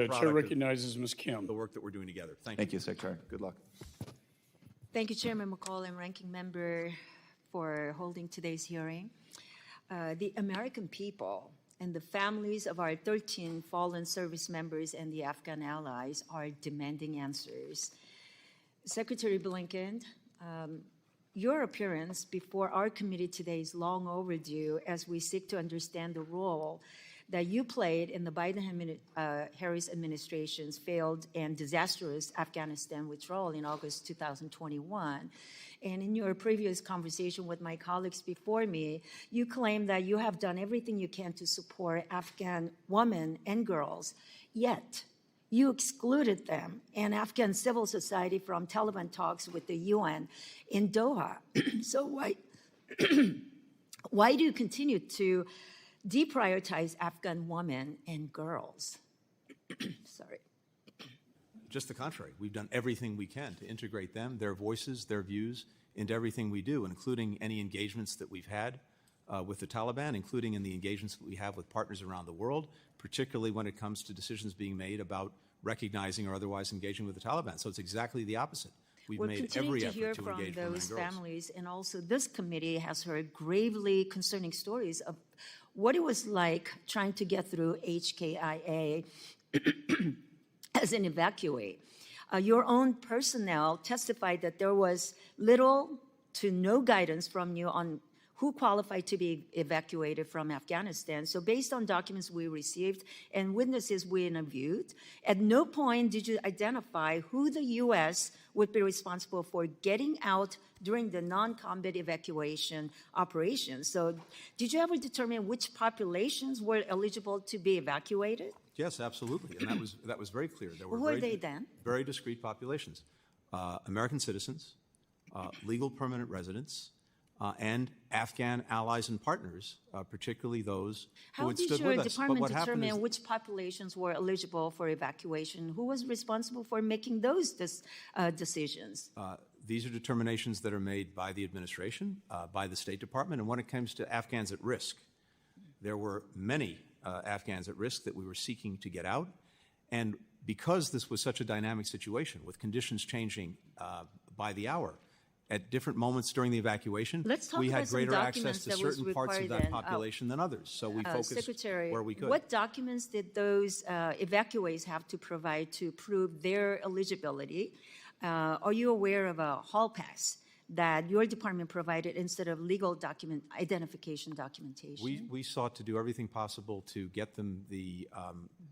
Chair product recognizes Ms. of Kim. the work that we're doing together. Thank you. Thank you, Secretary. Good luck. Thank you, Chairman McCall and Ranking Member, for holding today's hearing. The American people and the families of our 13 fallen service members and the Afghan allies are demanding answers. Secretary Blinken, your appearance before our committee today is long overdue as we seek to understand the role that you played in the Biden-Harris administration's failed and disastrous Afghanistan withdrawal in August 2021. And in your previous conversation with my colleagues before me, you claimed that you have done everything you can to support Afghan women and girls, yet you excluded them and Afghan civil society from Taliban talks with the UN in Doha. So why do you continue to deprioritize Afghan women and girls? Sorry. Just the contrary. We've done everything we can to integrate them, their voices, their views, into everything we do, including any engagements that we've had with the Taliban, including in the engagements that we have with partners around the world, particularly when it comes to decisions being made about recognizing or otherwise engaging with the Taliban. So it's exactly the opposite. We've made every effort to engage women and girls. We're continuing to hear from those families, and also this committee has heard gravely concerning stories of what it was like trying to get through HKIA as an evacuee. Your own personnel testified that there was little to no guidance from you on who qualified to be evacuated from Afghanistan. So based on documents we received and witnesses we interviewed, at no point did you identify who the U.S. would be responsible for getting out during the non-combat evacuation operations. So did you ever determine which populations were eligible to be evacuated? Yes, absolutely, and that was very clear. There were Who were they then? Very discrete populations: American citizens, legal permanent residents, and Afghan allies and partners, particularly those who had stood with us. How did your department determine which populations were eligible for evacuation? Who was responsible for making those decisions? These are determinations that are made by the administration, by the State Department, and when it comes to Afghans at risk, there were many Afghans at risk that we were seeking to get out. And because this was such a dynamic situation with conditions changing by the hour, at different moments during the evacuation, we had greater access to certain parts of that population than others. So we focused where we could. What documents did those evacuees have to provide to prove their eligibility? Are you aware of a hall pass that your department provided instead of legal identification documentation? We sought to do everything possible to get them the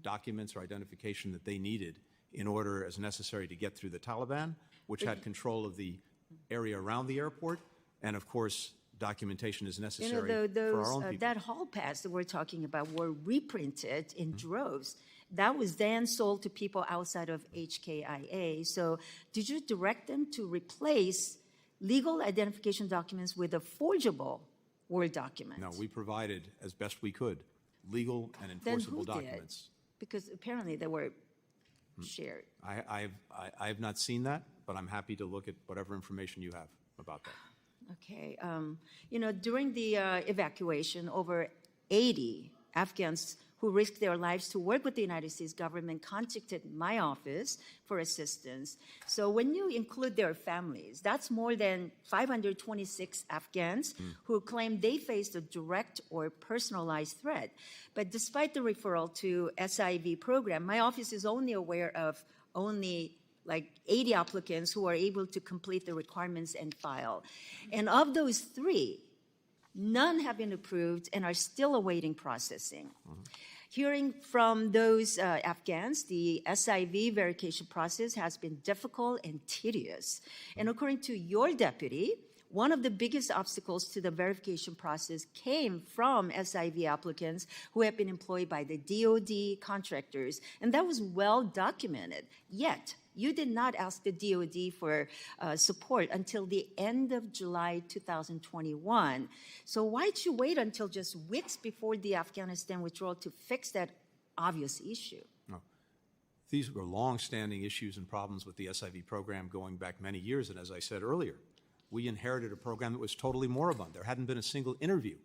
documents or identification that they needed in order, as necessary, to get through the Taliban, which had control of the area around the airport, and of course, documentation is necessary for our own people. That hall pass that we're talking about were reprinted in droves. That was then sold to people outside of HKIA. So did you direct them to replace legal identification documents with a forgeable Word document? No, we provided, as best we could, legal and enforceable documents. Because apparently they were shared. I have not seen that, but I'm happy to look at whatever information you have about that. Okay. During the evacuation, over 80 Afghans who risked their lives to work with the United States government contacted my office for assistance. So when you include their families, that's more than 526 Afghans who claim they faced a direct or personalized threat. But despite the referral to SIV program, my office is only aware of only like 80 applicants who are able to complete the requirements and file. And of those 3, none have been approved and are still awaiting processing. Hearing from those Afghans, the SIV verification process has been difficult and tedious. And according to your deputy, one of the biggest obstacles to the verification process came from SIV applicants who have been employed by the DoD contractors, and that was well documented. Yet, you did not ask the DoD for support until the end of July 2021. So why'd you wait until just weeks before the Afghanistan withdrawal to fix that obvious issue? No. These were long-standing issues and problems with the SIV program going back many years, and as I said earlier, we inherited a program that was totally moribund. There hadn't been a single interview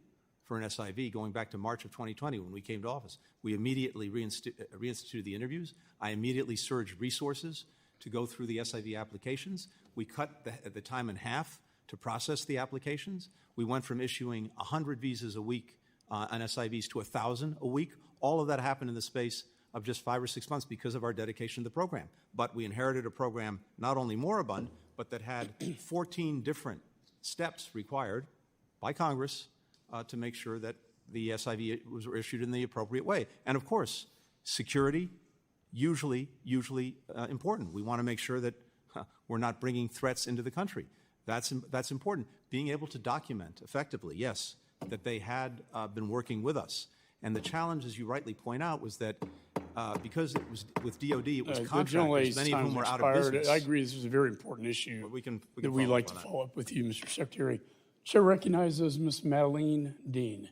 for an SIV going back to March of 2020 when we came to office. We immediately reinstituted the interviews. I immediately surged resources to go through the SIV applications. We cut the time in half to process the applications. We went from issuing 100 visas a week on SIVs to 1,000 a week. All of that happened in the space of just 5 or 6 months because of our dedication to the program. But we inherited a program not only moribund, but that had 14 different steps required by Congress to make sure that the SIV was issued in the appropriate way. And of course, security, usually important. We want to make sure that we're not bringing threats into the country. That's important. Being able to document effectively, yes, that they had been working with us. And the challenge, as you rightly point out, was that because it was with DOD, it was contractors, many of whom were out of business. I agree this is a very important issue we that we'd like to follow up with you, Mr. Secretary. Chair recognizes Ms. Madeline Dean.